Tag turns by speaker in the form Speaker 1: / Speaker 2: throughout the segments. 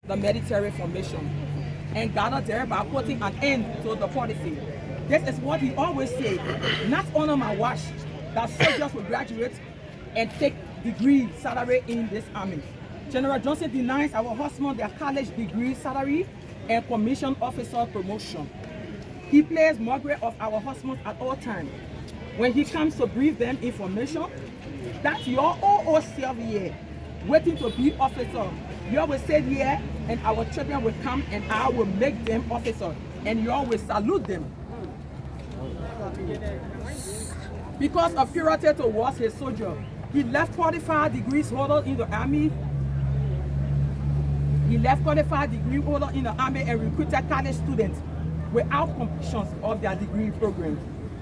Speaker 1: the military formation and gather there by putting an end to the policy. This is what he always said, not on my watch that soldiers will graduate and take degree salary in this army. General Johnson denies our horsemen their college degree salary and commissioned officer promotion. He plays mockery of our horsemen at all times. When he comes to brief them information, that's your old self here, waiting to be officer. You will sit here and our children will come and I will make them officer and you will salute them. Because of cruelty towards his soldier, he left 45 degrees holder in the army. He left 45 degree holder in the army and recruited college students without completion of their degree program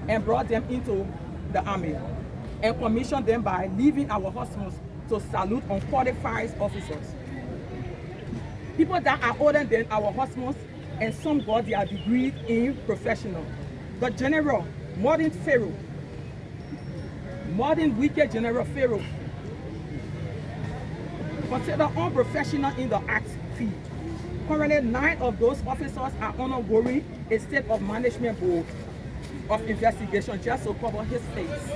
Speaker 1: and brought them into the army and commissioned them by leaving our hospitals to salute unqualified officers. People that are older than our hospitals and some got their degree in professional. The general, modern Pharaoh, modern wicked General Pharaoh, considered unprofessional in the act field. Currently, 9 of those officers are undergoing a state of management board of investigation just to cover his face.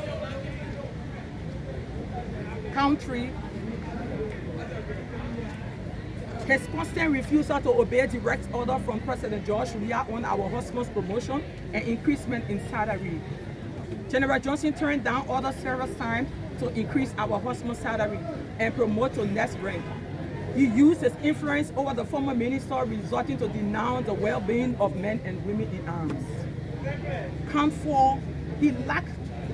Speaker 1: Country, his constant refusal to obey direct order from President George Weah on our husband's promotion and increasement in salary. General Johnson turned down orders several times to increase our husband's salary and promote to next rank. He used his influence over the former minister, resulting to denounce the well-being of men and women in arms. Count 4, he lacked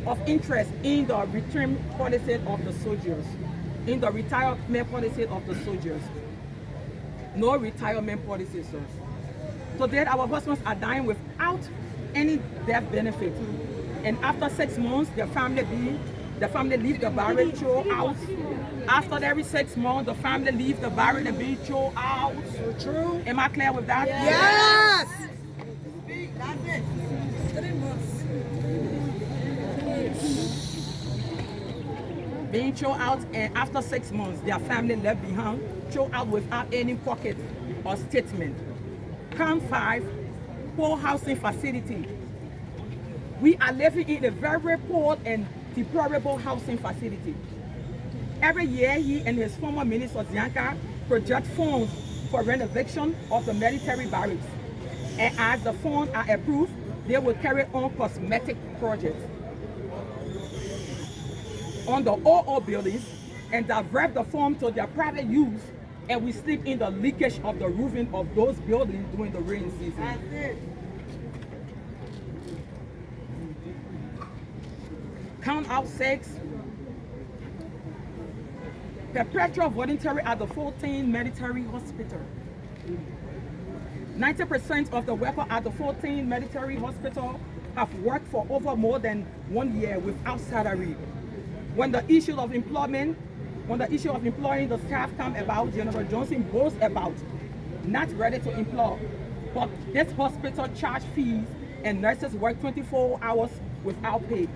Speaker 1: of interest in the retirement policy of the soldiers. No retirement policy, sir. Today, our husbands are dying without any death benefit. And after 6 months, the family leave the barrack, throw out. After every 6 months, the family leave the barrack and be thrown out. So true. Am I clear with that?
Speaker 2: Yes!
Speaker 3: That's it. 3 months.
Speaker 1: Being thrown out, and after 6 months, their family left behind, thrown out without any pocket or statement. Count 5, poor housing facility. We are living in a very poor and deplorable housing facility. Every year, he and his former minister, Zianka, project funds for renovation of the military barracks. And as the funds are approved, they will carry on cosmetic projects on the OO buildings and divert the funds to their private use, and we sleep in the leakage of the roofing of those buildings during the rainy season.
Speaker 3: That's it.
Speaker 1: Count out 6. Perpetual voluntary at the 14 military hospital. 90% of the workers at the 14 military hospital have worked for over more than 1 year without salary. When the issue of employing the staff come about, General Johnson boasts about not ready to employ, but this hospital charge fees and nurses work 24 hours without pay.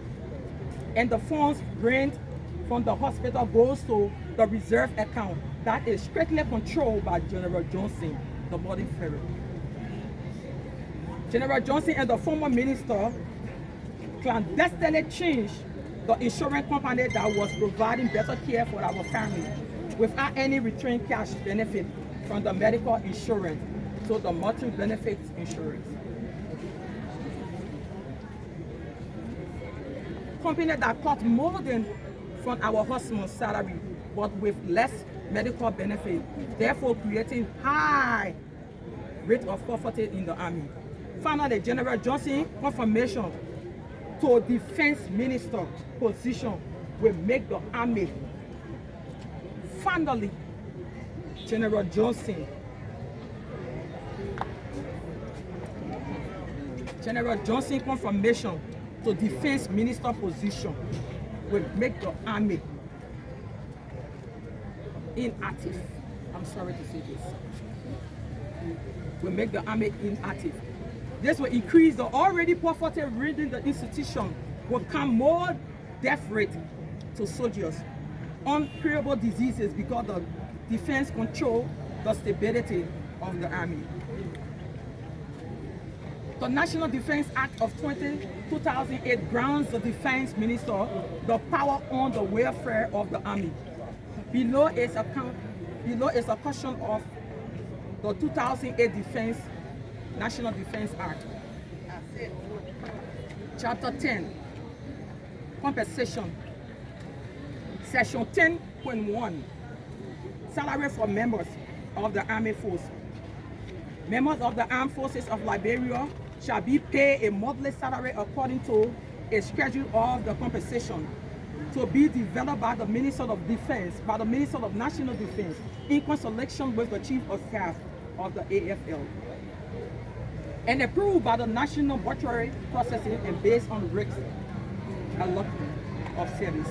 Speaker 1: And the funds drained from the hospital goes to the reserve account that is strictly controlled by General Johnson, the body pharaoh. General Johnson and the former minister clandestinely changed the insurance company that was providing better care for our family without any return cash benefit from the medical insurance to the multi benefits insurance. Company that cut more than from our husband's salary, but with less medical benefit, therefore creating high rate of poverty in the army. Finally, General Johnson confirmation to defense minister position will make the army. Finally, General Johnson confirmation to defense minister position will make the army inactive. I'm sorry to say this. Will make the army inactive. This will increase the already poverty within the institution, will come more death rate to soldiers, uncurable diseases because the defense control the stability of the Army. The National Defense Act of 2008 grants the Defense Minister the power on the welfare of the Army. Below is a caution of the 2008 National Defense Act. Chapter 10, compensation. Section 10.1, salary for members of the Army Force. Members of the Armed Forces of Liberia shall be paid a monthly salary according to a schedule of the compensation to be developed by the Minister of Defense, by the Minister of National Defense, in consultation with the Chief of Staff of the AFL, and approved by the National Budgetary Processing and based on risks allotment of service,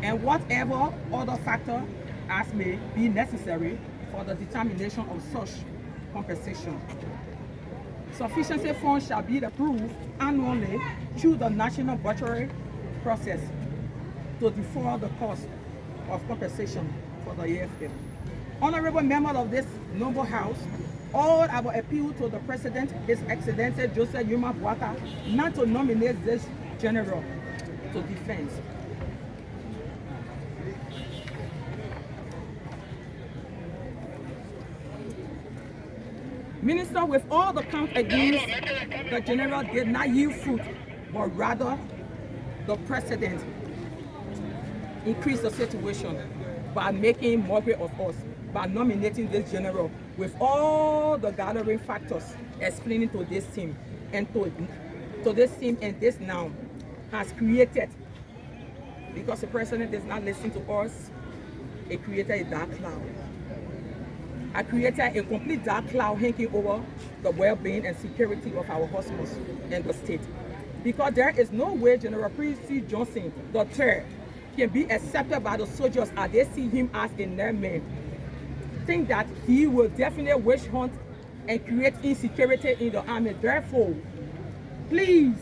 Speaker 1: and whatever other factor as may be necessary for the determination of such compensation. Sufficiency funds shall be approved annually through the national budgetary process to defer the cost of compensation for the AFL. Honorable members of this noble house, all our appeal to the President, His Excellency Joseph Yuma Boaka, not to nominate this general to defense. Minister, with all the count against the general did not yield fruit, but rather the President increased the situation by making mockery of us, by nominating this general with all the gathering factors explaining to this team and to this team and this now has created, because the President does not listen to us, it created a dark cloud. I created a complete dark cloud hanging over the well-being and security of our hospitals and the state. Because there is no way General P.C. Johnson, the third, can be accepted by the soldiers as they see him as a named man. Think that he will definitely witch hunt and create insecurity in the army. Therefore, please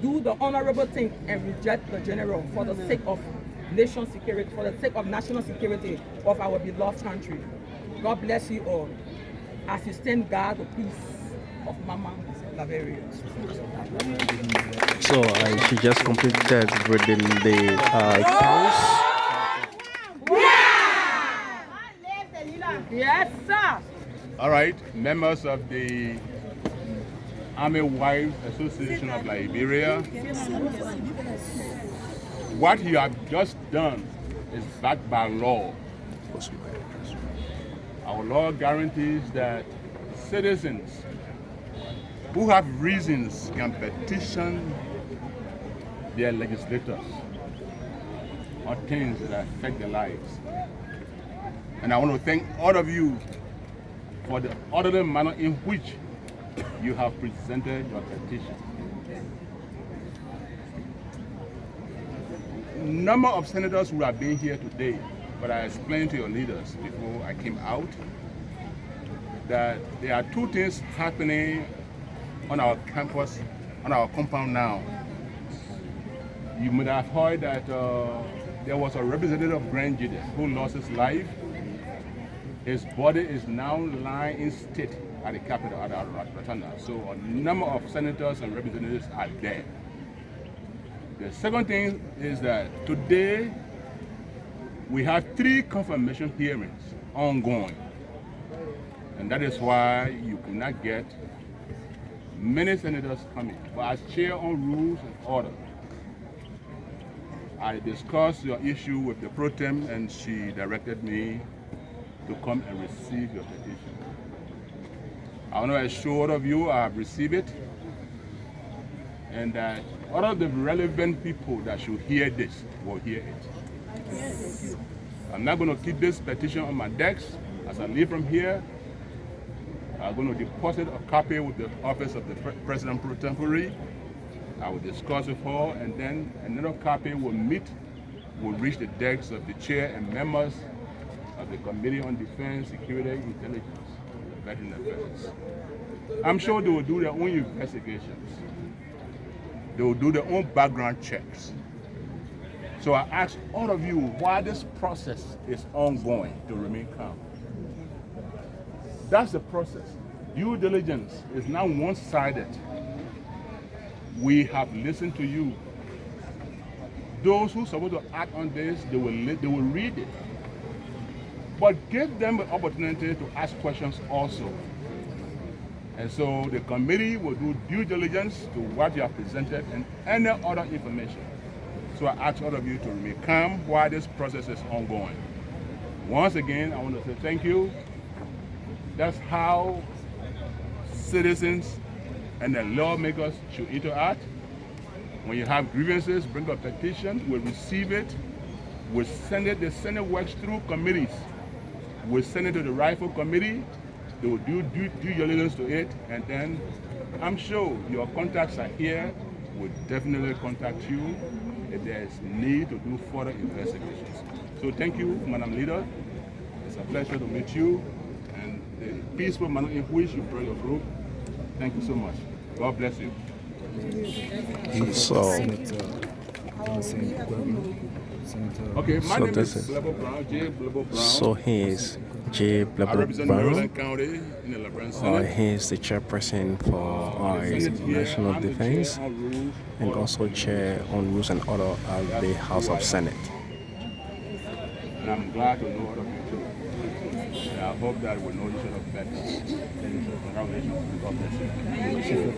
Speaker 1: do the honorable thing and reject the general for the sake of nation security, for the sake of national security of our beloved country. God bless you all as you stand guard the peace of Mama Liberia.
Speaker 2: So she just completed reading the counts.
Speaker 1: Yes, sir.
Speaker 4: All right, members of the Army Wives Association of Liberia, what you have just done is backed by law. Our law guarantees that citizens who have reasons can petition their legislators on things that affect their lives. And I want to thank all of you for the orderly manner in which you have presented your petition. Number of senators who have been here today, but I explained to your leaders before I came out that there are two things happening on our campus, on our compound now. You might have heard that there was a representative of Grand Jide who lost his life. His body is now lying in state at the Capitol, at Rotunda. So a number of senators and representatives are there. The second thing is that today we have 3 confirmation hearings ongoing. And that is why you could not get many senators coming. But as chair on rules and order, I discussed your issue with the pro tem and she directed me to come and receive your petition. I want to assure all of you I have received it and that all of the relevant people that should hear this will hear it. Yes. I'm not going to keep this petition on my desk. As I leave from here, I'm going to deposit a copy with the office of the President Pro Tempore. I will discuss with her, and then another copy will reach the desks of the chair and members of the Committee on Defense, Security, Intelligence, and Veteran Affairs. I'm sure they will do their own investigations. They will do their own background checks. So I ask all of you why this process is ongoing to remain calm. That's the process. Due diligence is not one-sided. We have listened to you. Those who are supposed to act on this, they will read it. But give them an opportunity to ask questions also. And so the committee will do due diligence to what you have presented and any other information. So I ask all of you to remain calm while this process is ongoing. Once again, I want to say thank you. That's how citizens and the lawmakers should interact. When you have grievances, bring a petition, we'll receive it, we'll send it, the Senate works through committees. We'll send it to the Rifle Committee, they will do due diligence to it, and then I'm sure your contacts are here, we'll definitely contact you if there's need to do further investigations. So thank you, Madam Leader. It's a pleasure to meet you, and the peaceful manner in which you brought your group. Thank you so much. God bless you.
Speaker 2: So,
Speaker 4: Okay, my
Speaker 2: So
Speaker 4: name
Speaker 2: this
Speaker 4: is
Speaker 2: is-
Speaker 4: Blebo Brown, J. Blebo Brown.
Speaker 2: so he is J.
Speaker 4: I
Speaker 2: Blabber
Speaker 4: represent
Speaker 2: Brown.
Speaker 4: Maryland County in the LeBron Senate.
Speaker 2: He is the chairperson for National
Speaker 4: I'm the
Speaker 2: Defense
Speaker 4: chair on rules.
Speaker 2: and also chair on Rules and Order at the House of Senate.
Speaker 4: And I'm glad to know other people. And I hope that we know each other better. Congratulations. God bless you.